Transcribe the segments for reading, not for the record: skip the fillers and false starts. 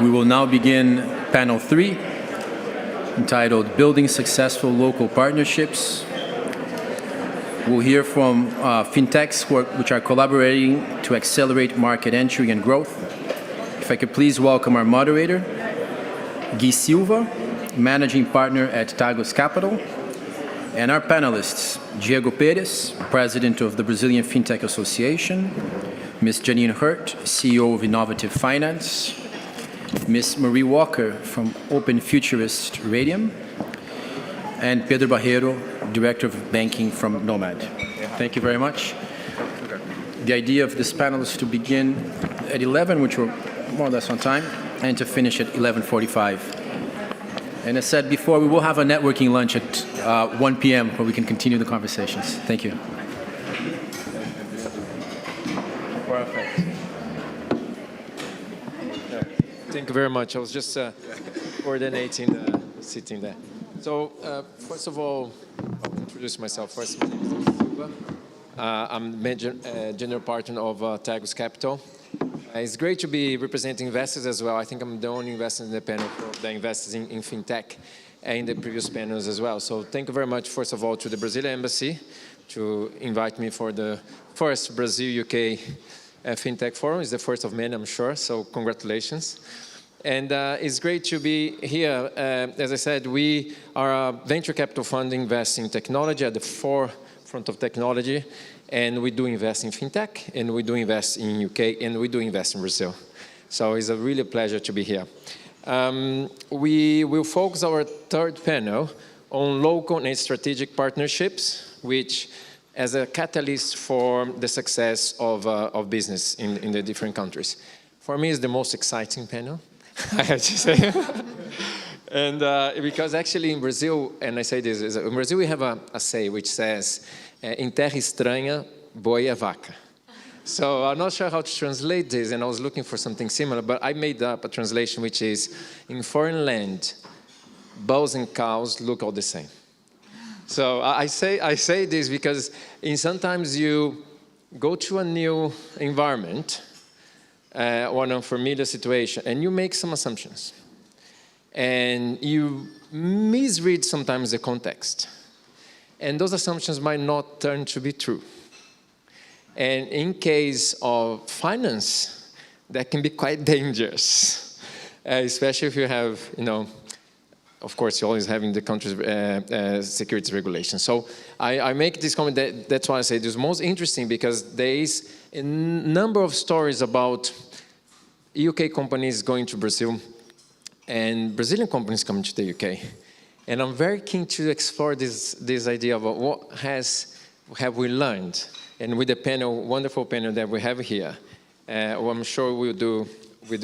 We will now begin panel 3, entitled Building Successful Local Partnerships. We'll hear from fintechs which are collaborating to accelerate market entry and growth. If I could please welcome our moderator, Silva, Managing Partner at Tagus Capital, and our panelists, Diego Perez, President of the Brazilian Fintech Association, Ms. Janine Hirt, CEO of Innovative Finance, Ms. Marie Walker from Open Futurist Raidiam, and Pedro Barreiro, Director of Banking from Nomad. Thank you very much. The idea of this panel is to begin at 11, which we're more or less on time, and to finish at 11:45. And as said before, we will have a networking lunch at 1 p.m. where we can continue the conversations. Thank you. Perfect. Thank you very much. I was just coordinating sitting there. So first of all, I'll introduce myself. First, my name is Silva. I'm general partner of Tagus Capital. It's great to be representing investors as well. I think I'm the only investor in the panel that invests in fintech and in the previous panels as well. So thank you very much, first of all, to the Brazilian Embassy to invite me for the first Brazil-UK Fintech Forum. It's the first of many, I'm sure, so congratulations. And it's great to be here. As I said, we are a venture capital fund investing in technology at the forefront of technology. And we do invest in fintech, and we do invest in UK, and we do invest in Brazil. So it's a really pleasure to be here. We will focus our third panel on local and strategic partnerships, which as a catalyst for the success of business in the different countries. For me, it's the most exciting panel, I have to say. And because actually in Brazil, and I say this, in Brazil we have a say which says, em terra estranha, boi é vaca. So I'm not sure how to translate this, and I was looking for something similar, but I made up a translation which is, in foreign land, bulls and cows look all the same. So I say this because sometimes you go to a new environment or an unfamiliar situation, and you make some assumptions. And you misread sometimes the context. And those assumptions might not turn to be true. And in case of finance, that can be quite dangerous, especially if you have, of course, you're always having the country's securities regulation. So I make this comment, that's why I say this is most interesting, because there is a number of stories about UK companies going to Brazil and Brazilian companies coming to the UK. And I'm very keen to explore this idea of what have we learned. And with the panel, wonderful panel that we have here, I'm sure we'll do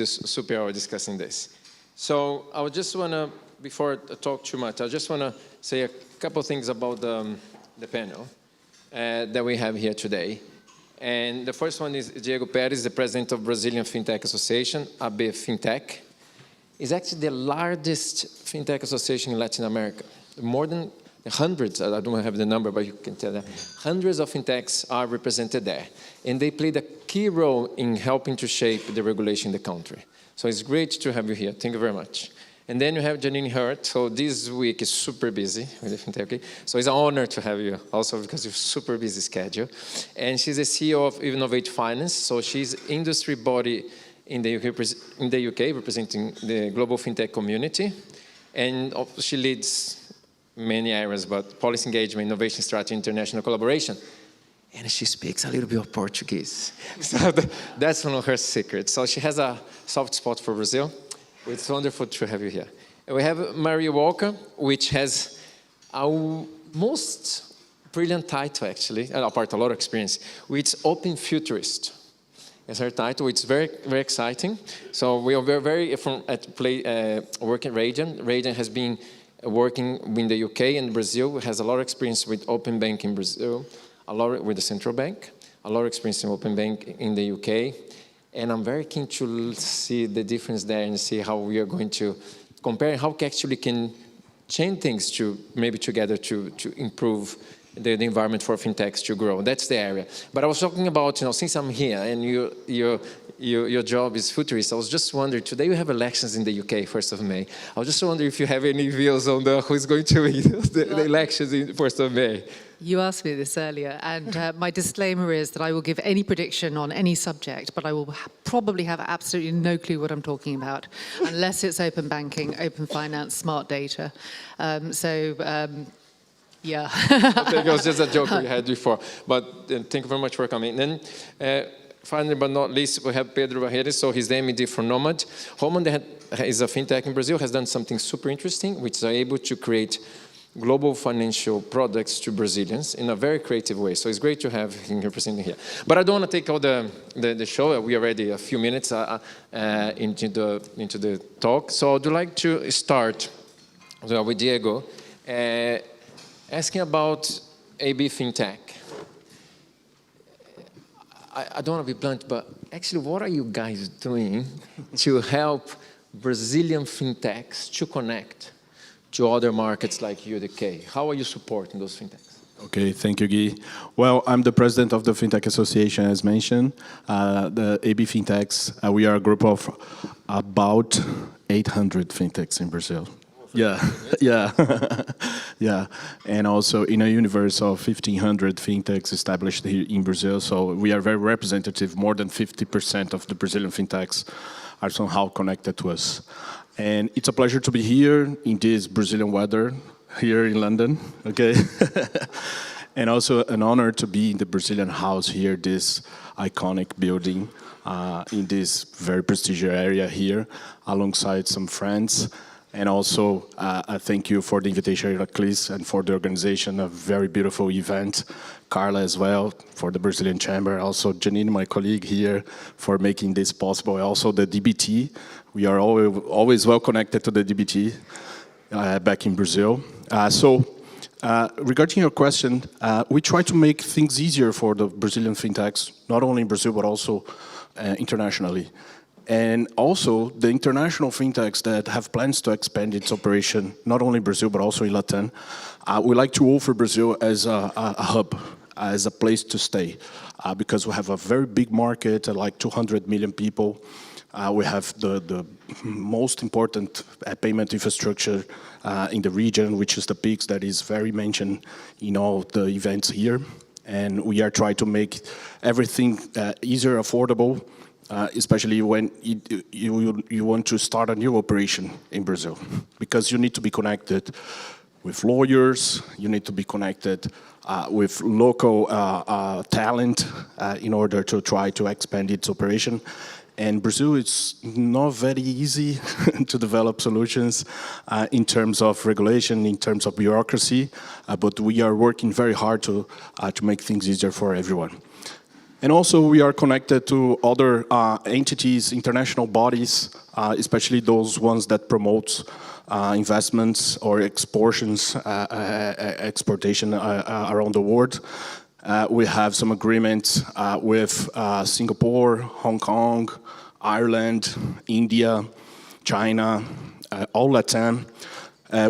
super hour discussing this. So I just want to, before I talk too much, I just want to say a couple of things about the panel that we have here today. And the first one is Diego Perez, the president of Brazilian Fintech Association, ABFintechs. It's actually the largest fintech association in Latin America. More than hundreds, I don't have the number, but you can tell that. Hundreds of fintechs are represented there. And they played a key role in helping to shape the regulation in the country. So it's great to have you here. Thank you very much. And then you have Janine Hirt. So this week is super busy with the fintech. Okay? So it's an honor to have you also because you're super busy schedule. And she's the CEO of Innovate Finance. So she's industry body in the UK, representing the global fintech community. And she leads many areas, but policy engagement, innovation strategy, international collaboration. And she speaks a little bit of Portuguese. So that's one of her secrets. So she has a soft spot for Brazil. It's wonderful to have you here. And we have Marie Walker, which has our most brilliant title, actually, apart a lot of experience, which is Open Futurist. As her title, it's very, very exciting. So we are very working at Raidiam. Raidiam has been working in the UK and Brazil, has a lot of experience with open bank in Brazil, a lot with the central bank, a lot of experience in open bank in the UK. And I'm very keen to see the difference there and see how we are going to compare how we actually can change things to maybe together to improve the environment for fintechs to grow. That's the area. But I was talking about, since I'm here and your job is Futurist, I was just wondering, today we have elections in the UK, 1st of May. I was just wondering if you have any views on who's going to win the elections in 1st of May. You asked me this earlier, and my disclaimer is that I will give any prediction on any subject, but I will probably have absolutely no clue what I'm talking about, unless it's open banking, open finance, smart data. Yeah. I think it was just a joke we had before, but thank you very much for coming. Then, finally, but not least, we have Pedro Barreiro, so he's the MD for Nomad. Nomad is a fintech in Brazil, has done something super interesting, which is able to create global financial products to Brazilians in a very creative way. So it's great to have him representing here. But I don't want to take all the show. We are already a few minutes into the talk. So I'd like to start with Diego, asking about ABFintech. I don't want to be blunt, but actually, what are you guys doing to help Brazilian fintechs to connect to other markets like UK? How are you supporting those fintechs? Okay, thank you, Guy. Well, I'm the president of the Fintech Association, as mentioned. The ABFintechs, we are a group of about 800 fintechs in Brazil. Yeah, yeah, yeah. And also in a universe of 1,500 fintechs established here in Brazil. So we are very representative. More than 50% of the Brazilian fintechs are somehow connected to us. And it's a pleasure to be here in this Brazilian weather here in London, okay? And also an honor to be in the Brazilian house here, this iconic building in this very prestigious area here, alongside some friends. And also, I thank you for the invitation, Heracles, and for the organization, a very beautiful event. Carla as well, for the Brazilian Chamber. Also, Janine, my colleague here, for making this possible. Also, the DBT. We are always well connected to the DBT back in Brazil. Regarding your question, we try to make things easier for the Brazilian fintechs, not only in Brazil, but also internationally. And also, the international fintechs that have plans to expand its operation, not only in Brazil, but also in Latin, we like to offer Brazil as a hub, as a place to stay, because we have a very big market, like 200 million people. We have the most important payment infrastructure in the region, which is the PIX, that is very mentioned in all the events here. And we are trying to make everything easier, affordable, especially when you want to start a new operation in Brazil, because you need to be connected with lawyers, you need to be connected with local talent in order to try to expand its operation. And Brazil, it's not very easy to develop solutions in terms of regulation, in terms of bureaucracy, but we are working very hard to make things easier for everyone. And also, we are connected to other entities, international bodies, especially those ones that promote investments or exportation around the world. We have some agreements with Singapore, Hong Kong, Ireland, India, China, all Latin.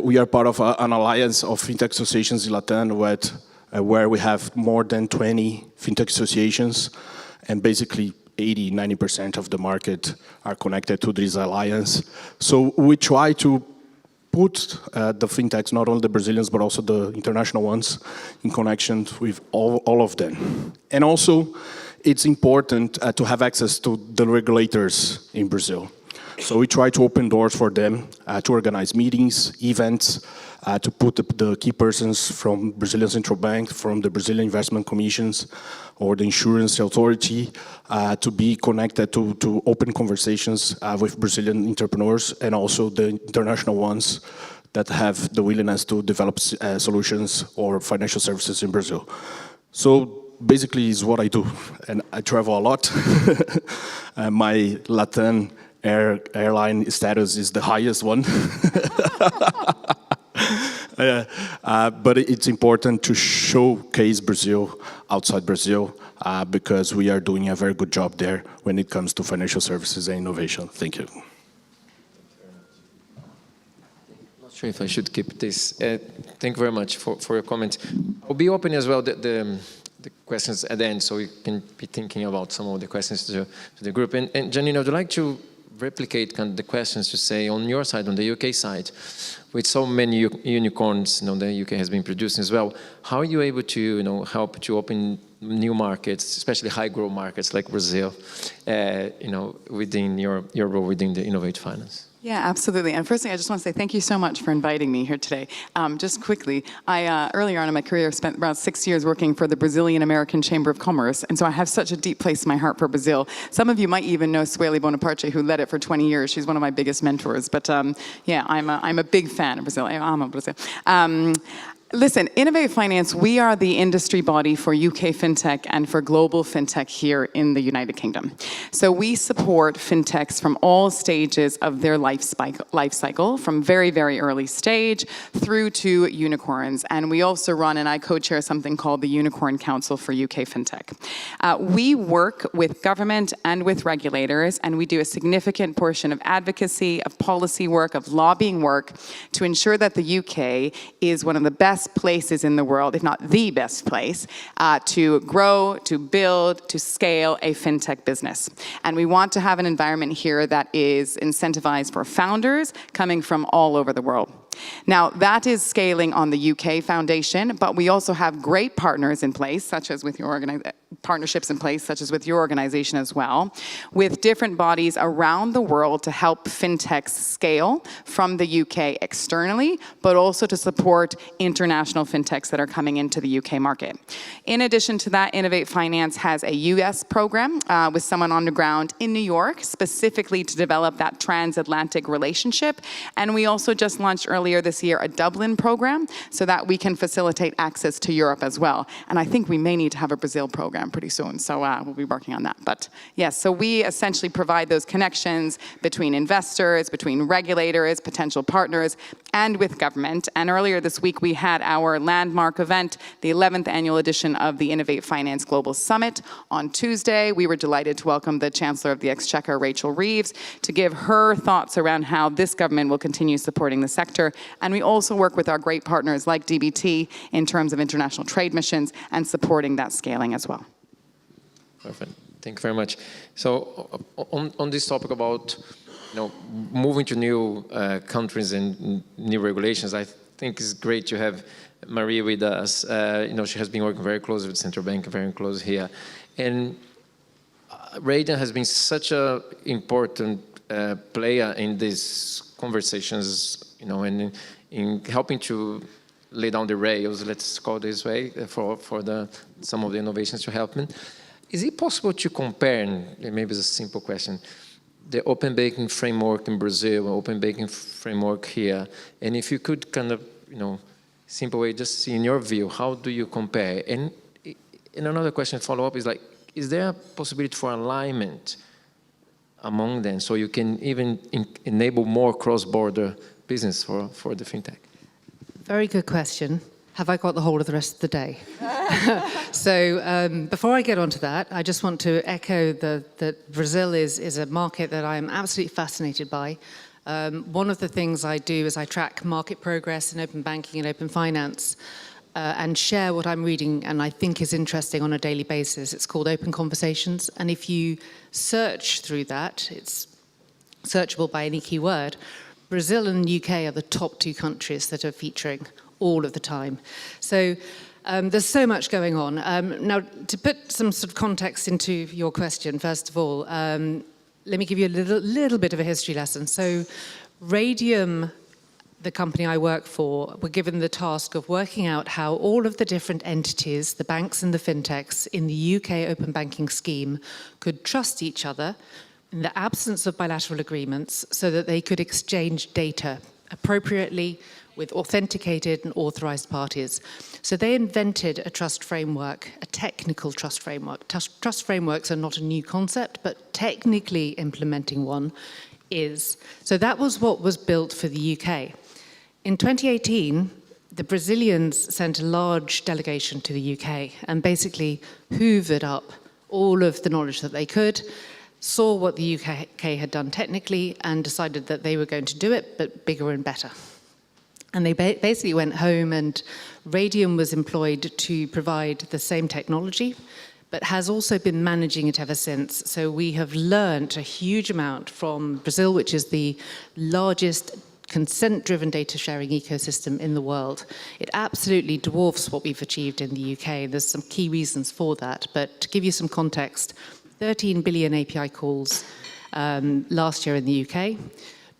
We are part of an alliance of fintech associations in Latin where we have more than 20 fintech associations, and basically 80–90% of the market are connected to this alliance. So we try to put the fintechs, not only the Brazilians, but also the international ones, in connection with all of them. And also, it's important to have access to the regulators in Brazil. So we try to open doors for them to organize meetings, events, to put the key persons from Brazilian Central Bank, from the Brazilian Investment Commissions, or the Insurance Authority, to be connected to open conversations with Brazilian entrepreneurs and also the international ones that have the willingness to develop solutions or financial services in Brazil. So basically is what I do, and I travel a lot. My Latin airline status is the highest one. But it's important to showcase Brazil outside Brazil because we are doing a very good job there when it comes to financial services and innovation. Thank you. Not Sure, if I should keep this. Thank you very much for your comment. I'll be open as well the questions at the end, so you can be thinking about some of the questions to the group. And Janine, I would like to replicate kind of the questions to say on your side, on the UK side, with so many unicorns, the UK has been producing as well. How are you able to, help to open new markets, especially high growth markets like Brazil, within your role within the Innovate Finance? Yeah, absolutely. And firstly, I just want to say thank you so much for inviting me here today. Just quickly, I earlier on in my career spent about 6 years working for the Brazilian American Chamber of Commerce, and so I have such a deep place in my heart for Brazil. Some of you might even know Sueli Bonaparte, who led it for 20 years. She's one of my biggest mentors. But yeah, I'm a big fan of Brazil. I amo Brazil. Listen, Innovate Finance, we are the industry body for UK FinTech and for global FinTech here in the United Kingdom. So we support FinTechs from all stages of their life cycle, from very, very early stage through to unicorns. And we also run, and I co-chair something called the Unicorn Council for UK FinTech. We work with government and with regulators, and we do a significant portion of advocacy, of policy work, of lobbying work to ensure that the UK is one of the best places in the world, if not the best place, to grow, to build, to scale a FinTech business. And we want to have an environment here that is incentivized for founders coming from all over the world. Now, that is scaling on the UK foundation, but we also have great partners in place, such as with your partnerships in place, such as with your organization as well, with different bodies around the world to help FinTechs scale from the UK externally, but also to support international FinTechs that are coming into the UK market. In addition to that, Innovate Finance has a US program with someone on the ground in New York, specifically to develop that transatlantic relationship. And we also just launched earlier this year a Dublin program so that we can facilitate access to Europe as well. And I think we may need to have a Brazil program pretty soon, so we'll be working on that. But yes, so we essentially provide those connections between investors, between regulators, potential partners, and with government. And earlier this week, we had our landmark event, the 11th annual edition of the Innovate Finance Global Summit. On Tuesday, we were delighted to welcome the Chancellor of the Exchequer, Rachel Reeves, to give her thoughts around how this government will continue supporting the sector. And we also work with our great partners like DBT in terms of international trade missions and supporting that scaling as well. Perfect. Thank you very much. So on this topic about moving to new countries and new regulations, I think it's great to have Maria with us. She has been working very closely with Central Bank, very close here. And Raidiam has been such an important player in these conversations, and in helping to lay down the rails, let's call it this way, for some of the innovations to help me. Is it possible to compare, and maybe it's a simple question, the open banking framework in Brazil, open banking framework here, and if you could kind of, simple way, just see in your view, how do you compare? And another question follow-up is like, is there a possibility for alignment among them so you can even enable more cross-border business for the FinTech? Very good question. Have I got the whole of the rest of the day? So before I get onto that, I just want to echo that Brazil is a market that I am absolutely fascinated by. One of the things I do is I track market progress in open banking and open finance and share what I'm reading and I think is interesting on a daily basis. It's called Open Conversations. And if you search through that, it's searchable by any keyword. Brazil and the UK are the top two countries that are featuring all of the time. So there's so much going on. Now, to put some sort of context into your question, first of all, let me give you a little bit of a history lesson. So Raidiam, the company I work for, were given the task of working out how all of the different entities, the banks and the fintechs in the UK open banking scheme could trust each other in the absence of bilateral agreements so that they could exchange data appropriately with authenticated and authorized parties. So they invented a trust framework, a technical trust framework. Trust frameworks are not a new concept, but technically implementing one is. So that was what was built for the UK. In 2018, the Brazilians sent a large delegation to the UK and basically hoovered up all of the knowledge that they could, saw what the UK had done technically, and decided that they were going to do it, but bigger and better. And they basically went home, and Raidiam was employed to provide the same technology, but has also been managing it ever since. So we have learned a huge amount from Brazil, which is the largest consent-driven data sharing ecosystem in the world. It absolutely dwarfs what we've achieved in the UK. There's some key reasons for that, but to give you some context, 13 billion API calls last year in the UK,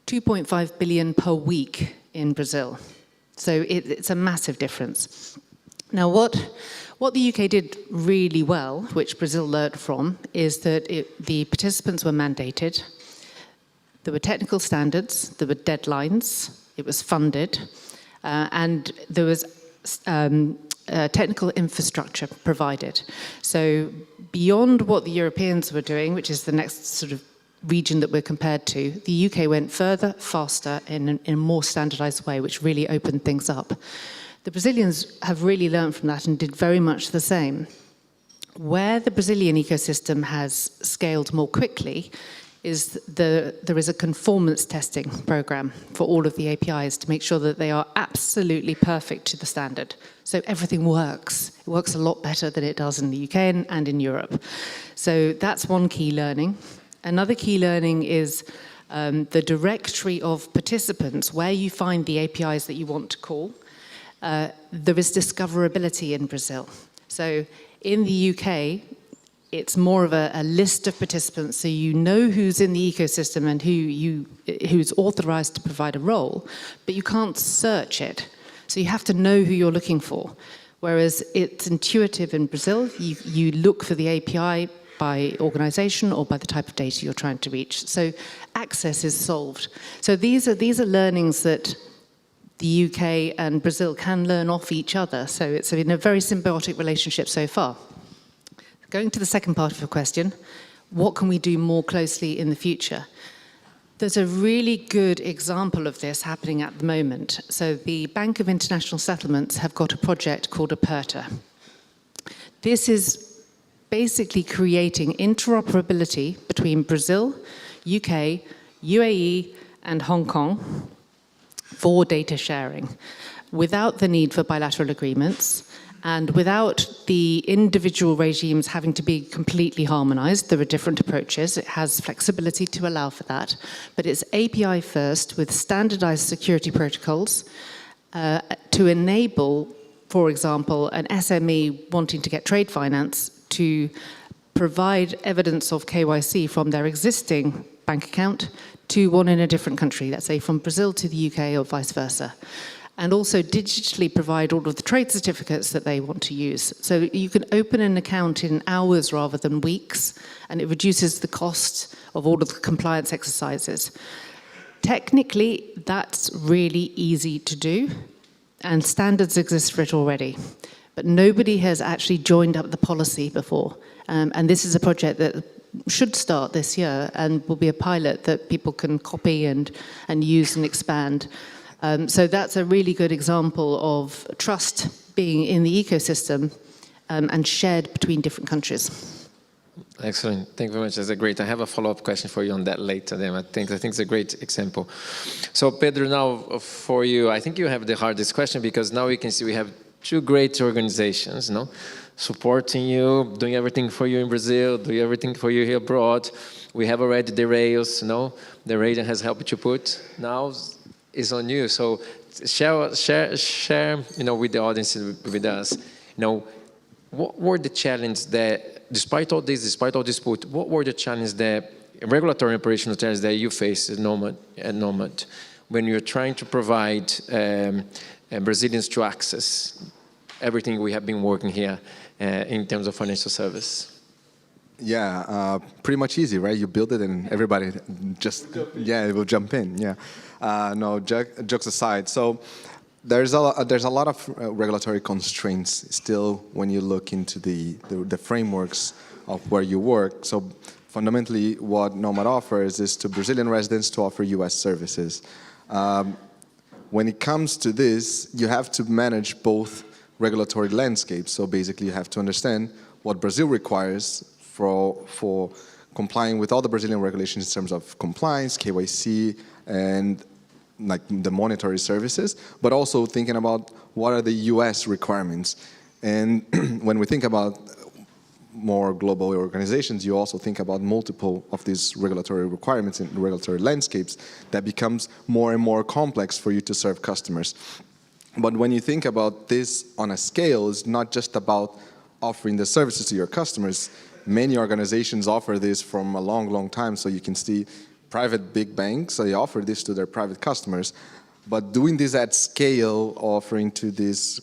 2.5 billion per week in Brazil. So it's a massive difference. Now, what the UK did really well, which Brazil learned from, is that the participants were mandated. There were technical standards, there were deadlines, it was funded, and there was technical infrastructure provided. So beyond what the Europeans were doing, which is the next sort of region that we're compared to, the UK went further, faster, in a more standardized way, which really opened things up. The Brazilians have really learned from that and did very much the same. Where the Brazilian ecosystem has scaled more quickly is there is a conformance testing program for all of the APIs to make sure that they are absolutely perfect to the standard. So everything works. It works a lot better than it does in the UK and in Europe. So that's one key learning. Another key learning is the directory of participants, where you find the APIs that you want to call. There is discoverability in Brazil. So in the UK, it's more of a list of participants, so you know who's in the ecosystem and who's authorized to provide a role, but you can't search it. So you have to know who you're looking for. Whereas it's intuitive in Brazil. You look for the API by organization or by the type of data you're trying to reach. So access is solved. So these are learnings that the UK and Brazil can learn off each other. So it's been a very symbiotic relationship so far. Going to the second part of your question, what can we do more closely in the future? There's a really good example of this happening at the moment. So the Bank of International Settlements have got a project called Aperta. This is basically creating interoperability between Brazil, UK, UAE, and Hong Kong for data sharing, without the need for bilateral agreements, and without the individual regimes having to be completely harmonized. There are different approaches. It has flexibility to allow for that. But it's API first with standardized security protocols to enable, for example, an SME wanting to get trade finance to provide evidence of KYC from their existing bank account to one in a different country, let's say from Brazil to the UK or vice versa. And also digitally provide all of the trade certificates that they want to use. So you can open an account in hours rather than weeks, and it reduces the cost of all of the compliance exercises. Technically, that's really easy to do, and standards exist for it already. But nobody has actually joined up the policy before. And this is a project that should start this year and will be a pilot that people can copy and use and expand. So that's a really good example of trust being in the ecosystem and shared between different countries. Excellent. Thank you very much. That's great. I have a follow-up question for you on that later. Then I think it's a great example. So Pedro, now for you, I think you have the hardest question, because now we can see we have two great organizations, no, supporting you, doing everything for you in Brazil, doing everything for you here abroad. We have already the rails, no, the Raidiam has helped you put. Now is on you. So share, with the audience, with us, what were the challenges that, despite all this put, what were the challenges that, regulatory and operational challenges that you face at Nomad, when you're trying to provide Brazilians to access everything we have been working here in terms of financial service? Yeah, pretty much easy, right? You build it and everybody just, it will jump in, yeah. No, jokes aside. So there's a lot of regulatory constraints still when you look into the frameworks of where you work. So fundamentally, what Nomad offers is to Brazilian residents to offer US services. When it comes to this, you have to manage both regulatory landscapes. So basically, you have to understand what Brazil requires for complying with all the Brazilian regulations in terms of compliance, KYC, and like the monetary services, but also thinking about what are the US requirements. And when we think about more global organizations, you also think about multiple of these regulatory requirements and regulatory landscapes that becomes more and more complex for you to serve customers. But when you think about this on a scale, it's not just about offering the services to your customers. Many organizations offer this from a long, long time, so you can see private big banks, they offer this to their private customers. But doing this at scale, offering to these,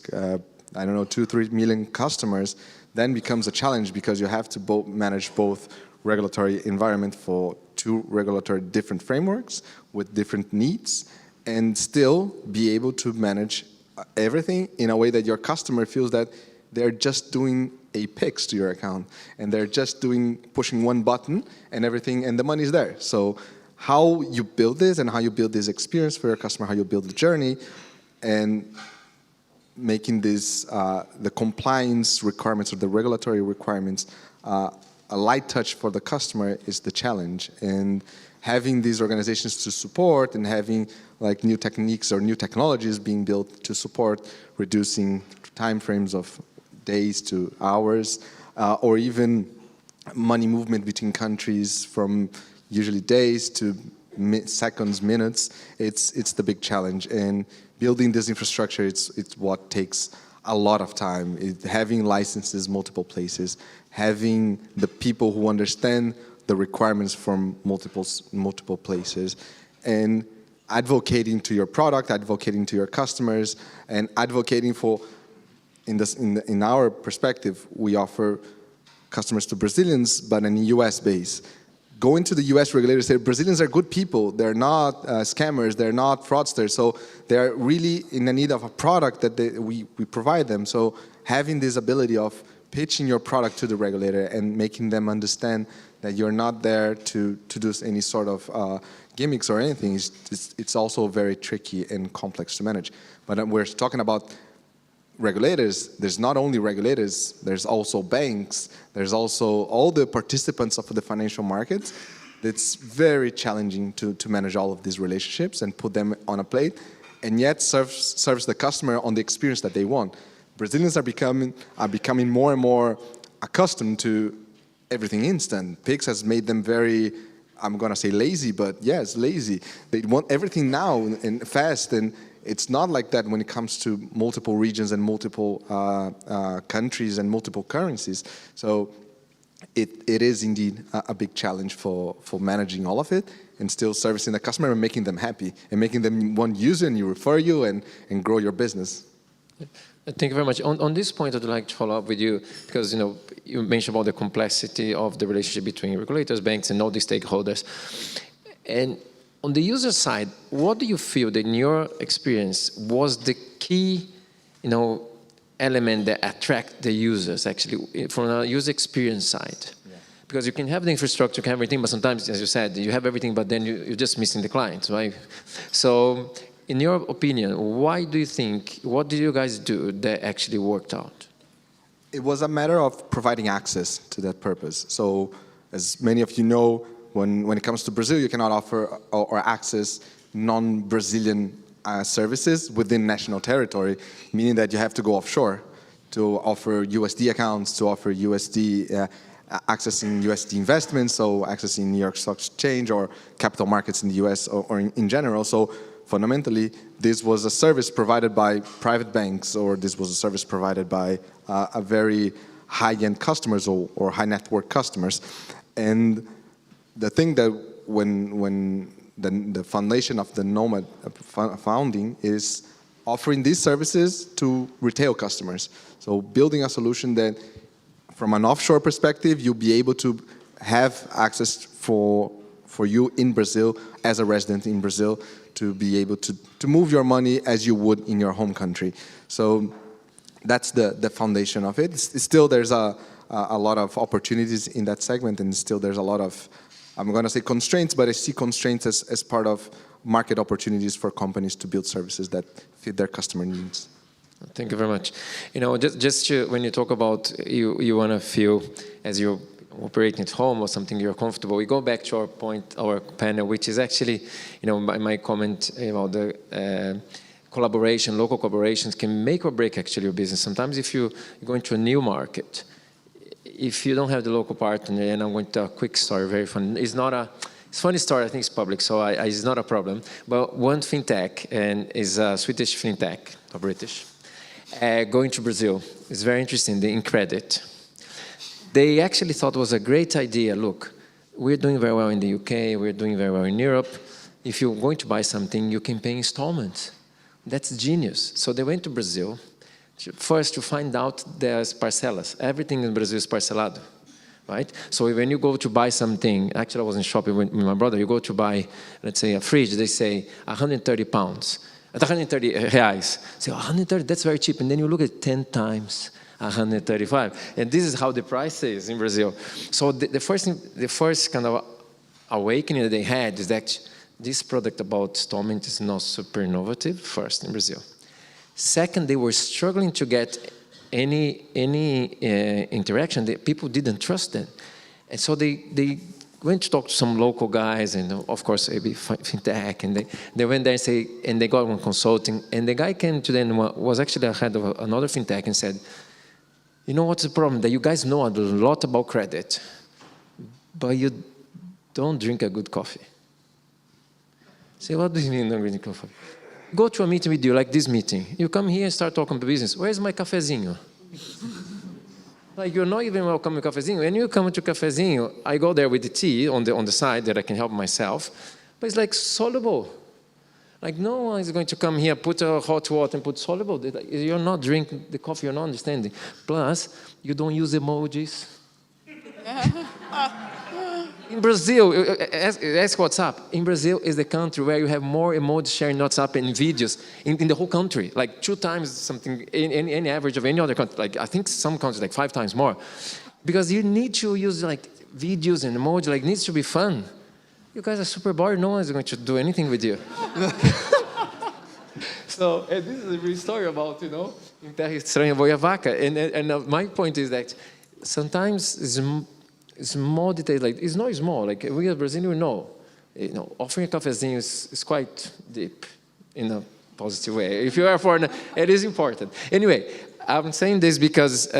2-3 million customers, then becomes a challenge because you have to manage both regulatory environment for two regulatory different frameworks with different needs, and still be able to manage everything in a way that your customer feels that they're just doing a Pix to your account, and they're just pushing one button and everything, and the money's there. So how you build this and how you build this experience for your customer, how you build the journey, and making this, the compliance requirements or the regulatory requirements a light touch for the customer is the challenge. And having these organizations to support and having like new techniques or new technologies being built to support reducing time frames of days to hours, or even money movement between countries from usually days to seconds, minutes, it's the big challenge. And building this infrastructure, it's what takes a lot of time. Having licenses multiple places, having the people who understand the requirements from multiple places, and advocating to your product, advocating to your customers, and advocating for, in our perspective, we offer customers to Brazilians, but in a US base. Going to the US regulators, say Brazilians are good people, they're not scammers, they're not fraudsters, so they're really in the need of a product that we provide them. So having this ability of pitching your product to the regulator and making them understand that you're not there to do any sort of gimmicks or anything, it's also very tricky and complex to manage. But we're talking about regulators. There's not only regulators, there's also banks, there's also all the participants of the financial markets. It's very challenging to manage all of these relationships and put them on a plate, and yet serves the customer on the experience that they want. Brazilians are becoming more and more accustomed to everything instant. Pix has made them very, I'm gonna say lazy, but yes, lazy. They want everything now and fast, and it's not like that when it comes to multiple regions and multiple countries and multiple currencies. So it is indeed a big challenge for managing all of it and still servicing the customer and making them happy and making them want to use it and you refer you and grow your business. Thank you very much. On this point, I'd like to follow up with you because you mentioned about the complexity of the relationship between regulators, banks, and all the stakeholders. And on the user side, what do you feel that in your experience was the key, element that attract the users actually from a user experience side? Yeah. Because you can have the infrastructure, you can have everything, but sometimes, as you said, you have everything, but then you're just missing the client, right? So, in your opinion, what did you guys do that actually worked out? It was a matter of providing access to that purpose. So, as many of you know, when it comes to Brazil, you cannot offer or access non-Brazilian services within national territory, meaning that you have to go offshore to offer USD accounts, to offer USD, accessing USD investments, so accessing New York Stock Exchange or capital markets in the US or in general. So fundamentally, this was a service provided by private banks, or this was a service provided by a very high-end customers or high net worth customers. And the thing that when the foundation of the Nomad founding is offering these services to retail customers. So building a solution that from an offshore perspective, you'll be able to have access for you in Brazil as a resident in Brazil to be able to move your money as you would in your home country. So that's the foundation of it. Still, there's a lot of opportunities in that segment, and still there's a lot of, I'm going to say constraints, but I see constraints as part of market opportunities for companies to build services that fit their customer needs. Thank you very much. Just when you talk about you want to feel, as you operating at home or something you're comfortable. We go back to our point, our panel, which is actually, my comment about the collaboration, local collaborations can make or break actually your business. Sometimes if you go into a new market, if you don't have the local partner, and I'm going to tell a quick story, very fun. It's a funny story, I think it's public, so it's not a problem. But one fintech, and is a Swedish fintech, or British, going to Brazil. It's very interesting, in credit. They actually thought it was a great idea. Look, we're doing very well in the UK, we're doing very well in Europe. If you're going to buy something, you can pay installments. That's genius. So they went to Brazil, first to find out there's parcelas. Everything in Brazil is parcelado, right? So when you go to buy something, actually I was in shopping with my brother, you go to buy, let's say, a fridge, they say 130 pounds, 130 reais. Say, 130, that's very cheap. And then you look at 10 times 135. And this is how the price is in Brazil. So the first kind of awakening that they had is that this product about installment is not super innovative, first in Brazil. Second, they were struggling to get any interaction. People didn't trust them. And so they went to talk to some local guys, and of course, ABFintech, and they went there and they got one consulting. And the guy came to them, was actually a head of another fintech, and said, you know what's the problem? That you guys know a lot about credit, but you don't drink a good coffee. Say, what do you mean don't drink coffee? Go to a meeting with you, like this meeting. You come here and start talking to business. Where's my cafezinho? Like, you're not even welcome to cafezinho. When you come to cafezinho, I go there with the tea on the side that I can help myself. But it's like soluble. Like, no one is going to come here, put a hot water and put soluble. You're not drinking the coffee, you're not understanding. Plus, you don't use emojis. In Brazil, ask WhatsApp. In Brazil is the country where you have more emojis sharing WhatsApp and videos in the whole country. Like 2 times something, in any average of any other country. Like, I think some countries like 5 times more. Because you need to use like videos and emojis, like, it needs to be fun. You guys are super bored, no one is going to do anything with you. So, and this is a real story about, em terra estranha boi a vaca. And my point is that sometimes it's more detailed, like, it's not small, like, we as Brazilians know, offering a cafezinho is quite deep in a positive way. If you are a foreigner, it is important. Anyway, I'm saying this because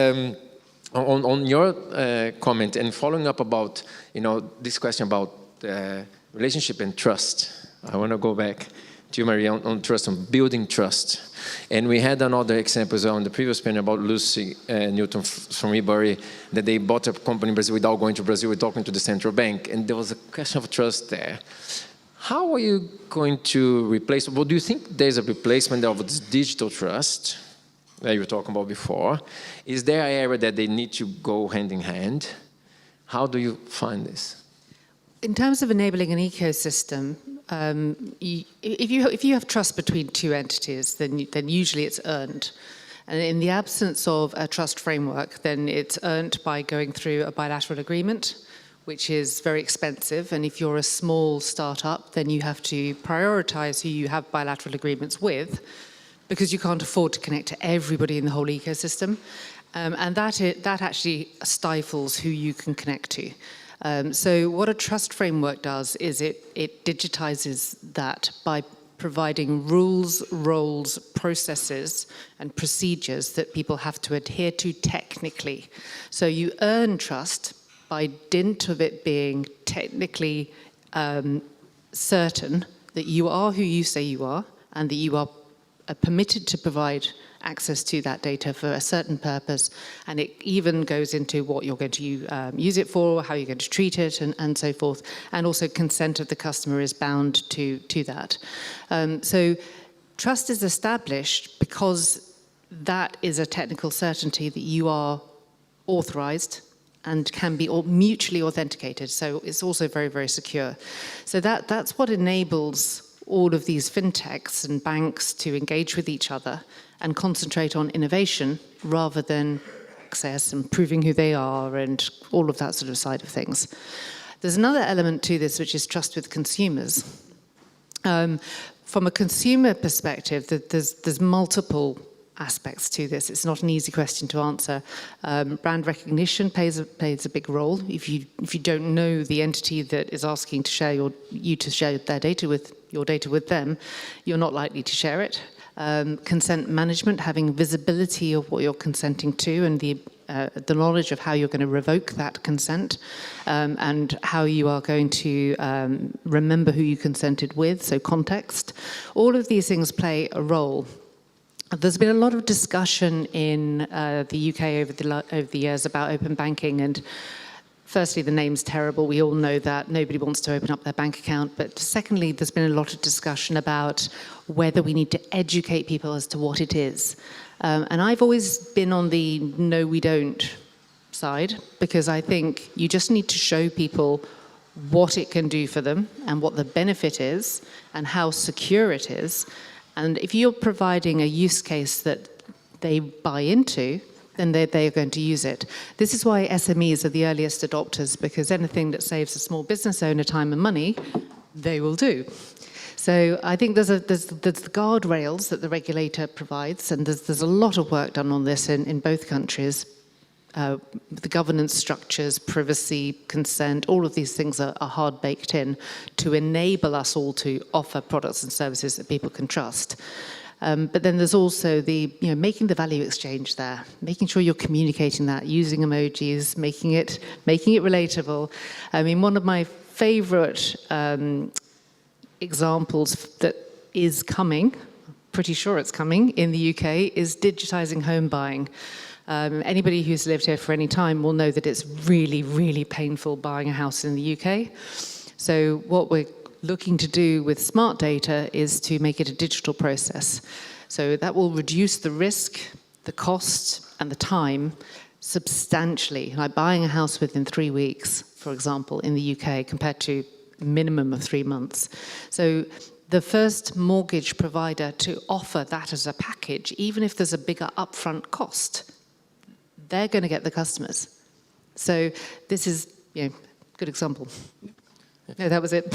on your comment and following up about, this question about relationship and trust, I want to go back to you, Maria, on trust, on building trust. And we had another example as well on the previous panel about Lucy Newton from eBury, that they bought a company in Brazil without going to Brazil, we're talking to the central bank, and there was a question of trust there. How are you going to replace, well, do you think there's a replacement of this digital trust that you were talking about before? Is there an area that they need to go hand in hand? How do you find this? In terms of enabling an ecosystem, if you have trust between 2 entities, then usually it's earned. And in the absence of a trust framework, then it's earned by going through a bilateral agreement, which is very expensive. And if you're a small startup, then you have to prioritize who you have bilateral agreements with, because you can't afford to connect to everybody in the whole ecosystem. And that actually stifles who you can connect to. So what a trust framework does is it digitizes that by providing rules, roles, processes, and procedures that people have to adhere to technically. So you earn trust by dint of it being technically certain that you are who you say you are, and that you are permitted to provide access to that data for a certain purpose, and it even goes into what you're going to use it for, how you're going to treat it, and so forth. And also consent of the customer is bound to that. So trust is established because that is a technical certainty that you are authorized and can be mutually authenticated. So it's also very, very secure. So that's what enables all of these fintechs and banks to engage with each other and concentrate on innovation rather than access and proving who they are and all of that sort of side of things. There's another element to this, which is trust with consumers. From a consumer perspective, there's multiple aspects to this. It's not an easy question to answer. Brand recognition plays a big role. If you don't know the entity that is asking to share you to share their data with your data with them, you're not likely to share it. Consent management, having visibility of what you're consenting to and the knowledge of how you're going to revoke that consent, and how you are going to remember who you consented with, so context. All of these things play a role. There's been a lot of discussion in the UK over the years about open banking, and firstly, the name's terrible. We all know that. Nobody wants to open up their bank account. But secondly, there's been a lot of discussion about whether we need to educate people as to what it is. And I've always been on the no, we don't side, because I think you just need to show people what it can do for them and what the benefit is and how secure it is. And if you're providing a use case that they buy into, then they are going to use it. This is why SMEs are the earliest adopters, because anything that saves a small business owner time and money, they will do. So I think there's the guardrails that the regulator provides, and there's a lot of work done on this in both countries. The governance structures, privacy, consent, all of these things are hard baked in to enable us all to offer products and services that people can trust. But then there's also making the value exchange there, making sure you're communicating that, using emojis, making it relatable. I mean, one of my favorite examples that is coming, pretty sure it's coming in the UK, is digitizing home buying. Anybody who's lived here for any time will know that it's really, really painful buying a house in the UK. So what we're looking to do with smart data is to make it a digital process. So that will reduce the risk, the cost, and the time substantially. Like buying a house within 3 weeks, for example, in the UK, compared to a minimum of 3 months. So the first mortgage provider to offer that as a package, even if there's a bigger upfront cost, they're going to get the customers. So this is, good example. No, that was it.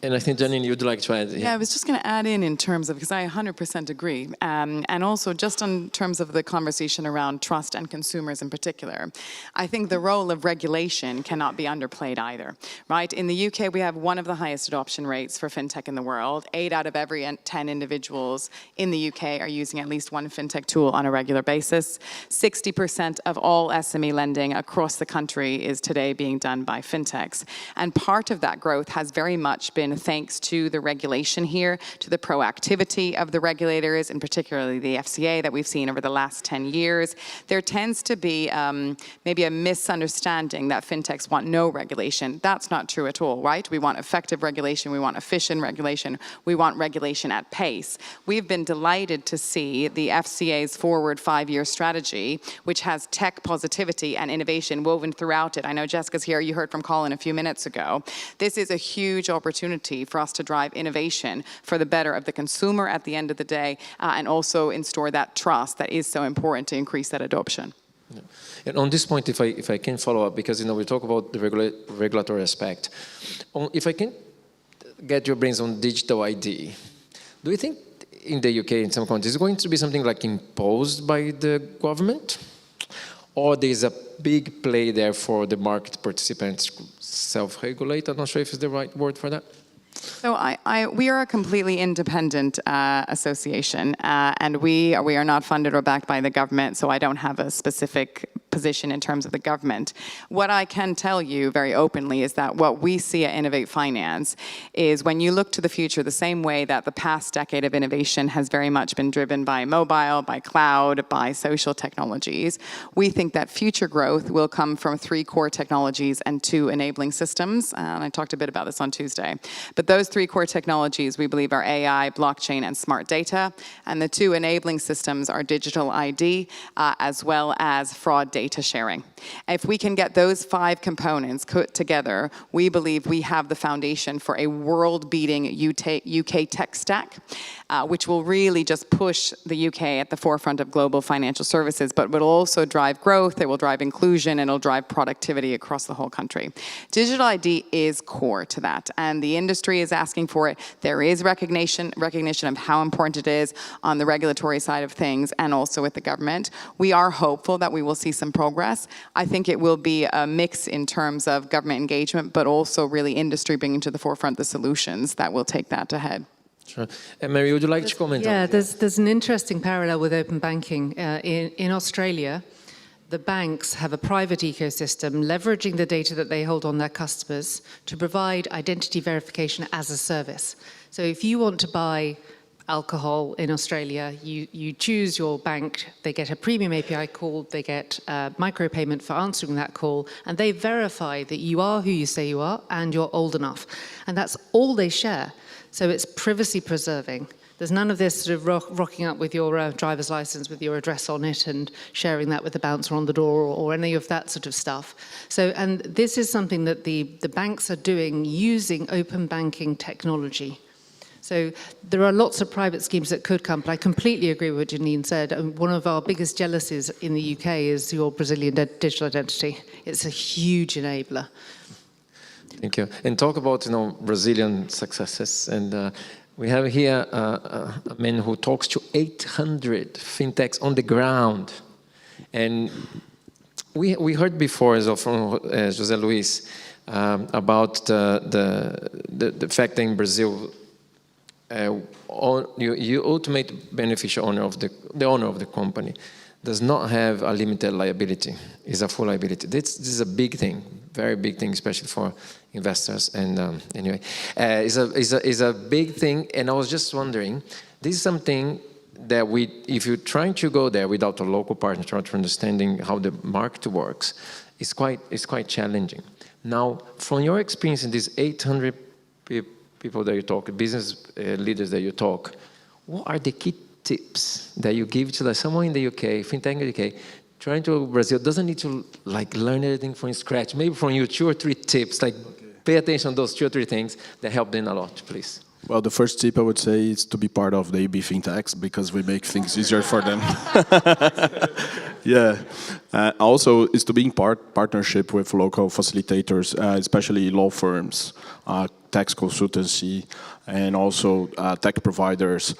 And I think, Janine, you'd like to add. Yeah, I was just going to add in terms of, because I 100% agree, and also just in terms of the conversation around trust and consumers in particular, I think the role of regulation cannot be underplayed either, right? In the UK, we have one of the highest adoption rates for fintech in the world. 8 out of every 10 individuals in the UK are using at least one fintech tool on a regular basis. 60% of all SME lending across the country is today being done by fintechs. And part of that growth has very much been thanks to the regulation here, to the proactivity of the regulators, and particularly the FCA that we've seen over the last 10 years. There tends to be maybe a misunderstanding that fintechs want no regulation. That's not true at all, right? We want effective regulation, we want efficient regulation, we want regulation at pace. We've been delighted to see the FCA's forward 5-year strategy, which has tech positivity and innovation woven throughout it. I know Jessica's here, you heard from Colin a few minutes ago. This is a huge opportunity for us to drive innovation for the better of the consumer at the end of the day, and also install that trust that is so important to increase that adoption. Yeah. And on this point, if I can follow up, because we talk about the regulatory aspect. If I can get your brains on digital ID, do you think in the UK, in some countries, it's going to be something like imposed by the government? Or there's a big play there for the market participants to self-regulate? I'm not sure if it's the right word for that. So we are a completely independent association, and we are not funded or backed by the government, so I don't have a specific position in terms of the government. What I can tell you very openly is that what we see at Innovate Finance is when you look to the future, the same way that the past decade of innovation has very much been driven by mobile, by cloud, by social technologies, we think that future growth will come from 3 core technologies and 2 enabling systems. And I talked a bit about this on Tuesday. But those 3 core technologies we believe are AI, blockchain, and smart data. And the 2 enabling systems are digital ID, as well as fraud data sharing. If we can get those 5 components put together, we believe we have the foundation for a world-beating UK tech stack. which will really just push the UK at the forefront of global financial services, but will also drive growth, it will drive inclusion, and it'll drive productivity across the whole country. Digital ID is core to that, and the industry is asking for it. There is recognition of how important it is on the regulatory side of things and also with the government. We are hopeful that we will see some progress. I think it will be a mix in terms of government engagement, but also really industry bringing to the forefront the solutions that will take that ahead. Sure. And Mary, would you like to comment? Yeah, there's an interesting parallel with open banking. In Australia, the banks have a private ecosystem leveraging the data that they hold on their customers to provide identity verification as a service. So if you want to buy alcohol in Australia, you choose your bank, they get a premium API call, they get a micropayment for answering that call, and they verify that you are who you say you are and you're old enough. And that's all they share. So it's privacy preserving. There's none of this sort of rocking up with your driver's license with your address on it and sharing that with the bouncer on the door or any of that sort of stuff. So, and this is something that the banks are doing using open banking technology. So there are lots of private schemes that could come, but I completely agree with what Janine said. One of our biggest jealousies in the UK is your Brazilian digital identity. It's a huge enabler. Thank you. And talk about, Brazilian successes. And we have here a man who talks to 800 fintechs on the ground. And we heard before from José Luis about the fact that in Brazil, you ultimate beneficial owner of the owner of the company does not have a limited liability, is a full liability. This is a big thing, very big thing, especially for investors. And anyway, is a big thing. And I was just wondering, this is something that if you're trying to go there without a local partner, trying to understanding how the market works, it's quite challenging. Now, from your experience in these 800 people that you talk, business leaders that you talk, what are the key tips that you give to someone in the UK, fintech in the UK, trying to Brazil, doesn't need to learn everything from scratch. Maybe from you, 2 or 3 tips, pay attention to those 2 or 3 things that help them a lot, please. Well, the first tip I would say is to be part of the ABFintechs because we make things easier for them. Yeah. Also, is to be in partnership with local facilitators, especially law firms, tax consultancy, and also tech providers.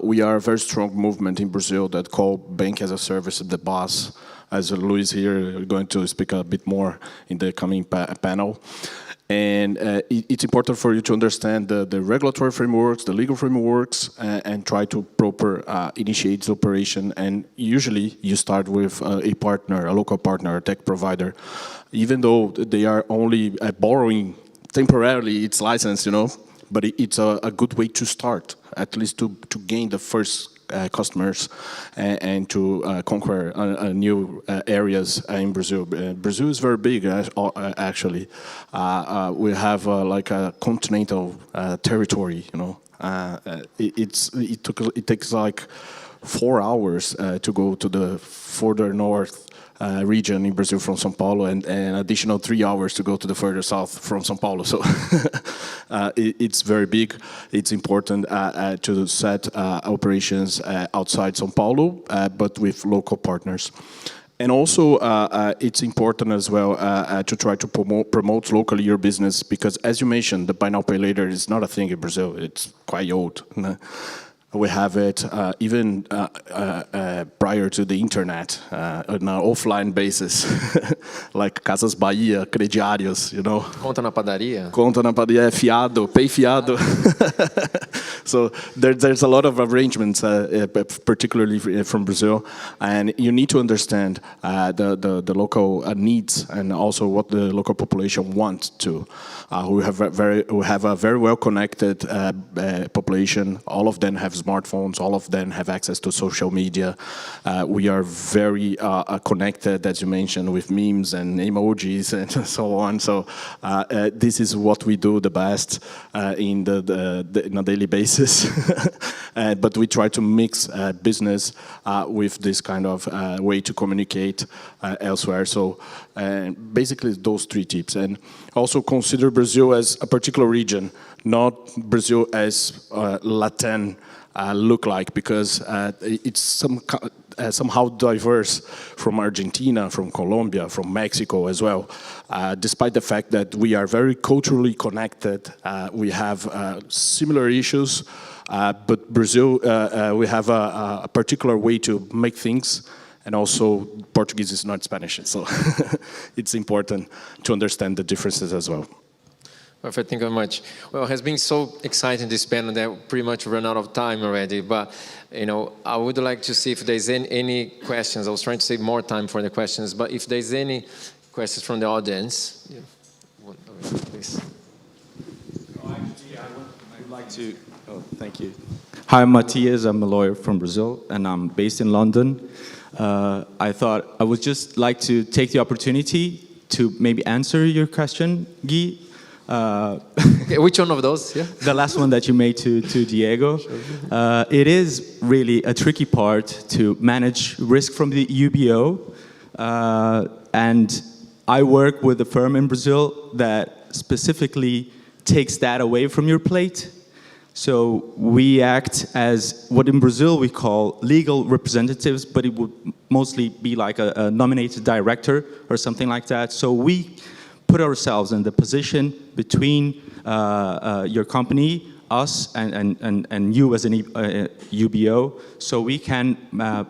We are a very strong movement in Brazil that call bank as a service the BaaS. As Luis here, we're going to speak a bit more in the coming panel. And it's important for you to understand the regulatory frameworks, the legal frameworks, and try to proper initiate the operation. And usually you start with a partner, a local partner, a tech provider. Even though they are only borrowing temporarily its license, but it's a good way to start, at least to gain the first customers and to conquer new areas in Brazil. Brazil is very big, actually. We have a continental territory. It takes 4 hours to go to the further north region in Brazil from São Paulo, and an additional 3 hours to go to the further south from São Paulo. So it's very big. It's important to set operations outside São Paulo, but with local partners. And also, it's important as well to try to promote locally your business, because as you mentioned, the buy now, pay later is not a thing in Brazil. It's quite old. We have it even prior to the internet on an offline basis, like Casas Bahia, crediários, Conta na padaria. Conta na padaria, fiado, pay fiado. So there's a lot of arrangements, particularly from Brazil, and you need to understand the local needs and also what the local population wants to. We have a very well connected population. All of them have smartphones. All of them have access to social media. We are very connected, as you mentioned, with memes and emojis and so on. So this is what we do the best in on a daily basis. But we try to mix business with this kind of way to communicate elsewhere. So basically those 3 tips. And also consider Brazil as a particular region, not Brazil as Latin look like, because it's somehow diverse from Argentina, from Colombia, from Mexico as well. Despite the fact that we are very culturally connected, we have similar issues, but Brazil, we have a particular way to make things, and also Portuguese is not Spanish, so it's important to understand the differences as well. Perfect, thank you very much. Well, it has been so exciting, this panel, that we pretty much run out of time already, but I would like to see if there's any questions. I was trying to save more time for the questions, but if there's any questions from the audience, please. Actually, I would like to, thank you. Hi, I'm Matias, I'm a lawyer from Brazil, and I'm based in London. I thought I would just like to take the opportunity to maybe answer your question, Guy. Okay, which one of those? Yeah. The last one that you made to Diego. It is really a tricky part to manage risk from the UBO. And I work with a firm in Brazil that specifically takes that away from your plate. So we act as what in Brazil we call legal representatives, but it would mostly be like a nominated director or something like that. So we put ourselves in the position between your company, us, and you as an UBO, so we can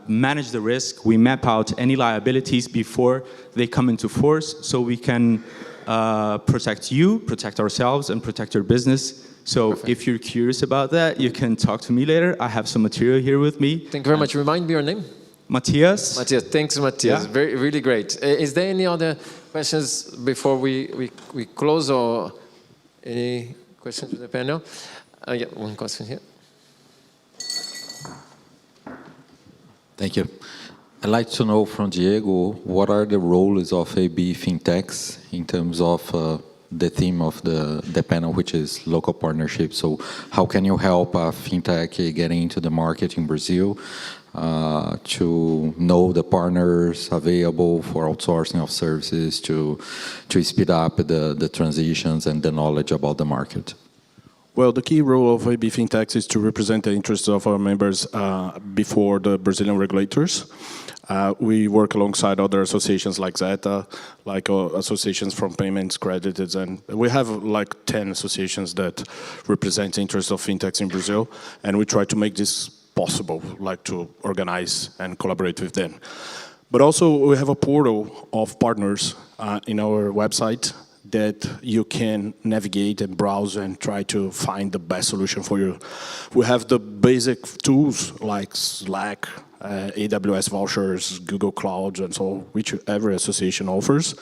manage the risk. We map out any liabilities before they come into force, so we can protect you, protect ourselves, and protect your business. So perfect. If you're curious about that, you can talk to me later. I have some material here with me. Thank you very much. Remind me your name. Matthias. Matthias, thanks, Matthias. Yeah. Really great. Is there any other questions before we close, or any questions to the panel? Yeah, one question here. Thank you. I'd like to know from Diego, what are the roles of ABFintechs in terms of the theme of the panel, which is local partnerships. So how can you help a fintech getting into the market in Brazil to know the partners available for outsourcing of services, to speed up the transitions and the knowledge about the market? Well, the key role of ABFintechs is to represent the interests of our members before the Brazilian regulators. We work alongside other associations like Zeta, like associations from payments, credits, and we have like 10 associations that represent the interests of fintechs in Brazil, and we try to make this possible, like to organize and collaborate with them. But also we have a portal of partners in our website that you can navigate and browse and try to find the best solution for you. We have the basic tools like Slack, AWS vouchers, Google Cloud, and so which every association offers.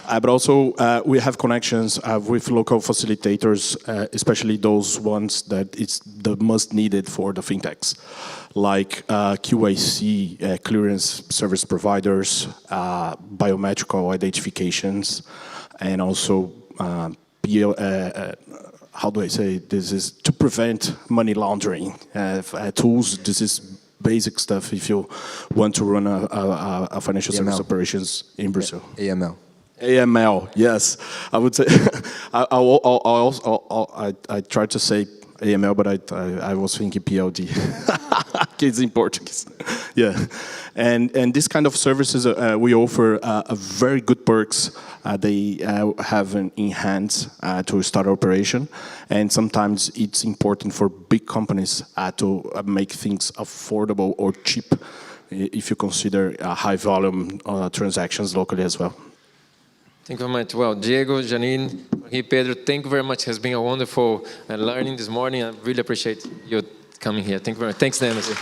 But also we have connections with local facilitators, especially those ones that it's the most needed for the fintechs, like QIC, clearance service providers, biometrical identifications, and also how do I say this is to prevent money laundering tools. This is basic stuff if you want to run a financial service operations in Brazil. AML. AML, yes. I would say I tried to say AML, but I was thinking PLD. Kids in Portuguese. Yeah, and this kind of services we offer a very good perks. They have in hand to start operation, and sometimes it's important for big companies to make things affordable or cheap if you consider high volume transactions locally as well. Thank you very much. Well, Diego, Janine, Pedro, thank you very much. It has been a wonderful learning this morning. I really appreciate you coming here. Thank you very much. Thanks, Nancy.